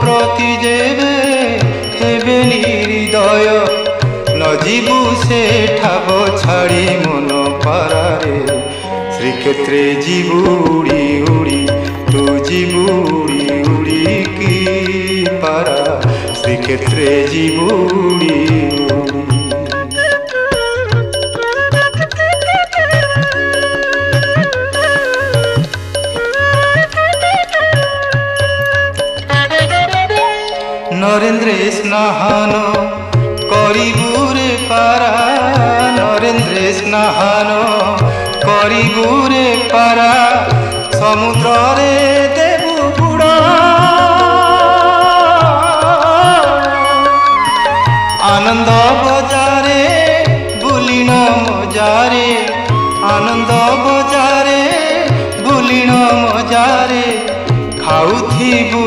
প্রতি যেবে হেবে নিহৃদয় নজিবু সে ঠাব ছাড়ি মন পারারে শ্রীক্ষেত্রে ଯିବୁ উড়ি উড়ি তু ଯିବୁ উড়ি উড়ি কি পারা শ্রীক্ষেত্রে ଯିବୁ উড়ি উড়ি। নরেন্দ্রে স্নাহান করিবুরে পারা নরেন্দ্রে স্নাহান করিবুরে পারা সমুদ্রে দেবু বুড় আনন্দ বজারে বুলিণ মজারে আনন্দ বজারে বুলিণ মজারে খাউথিবু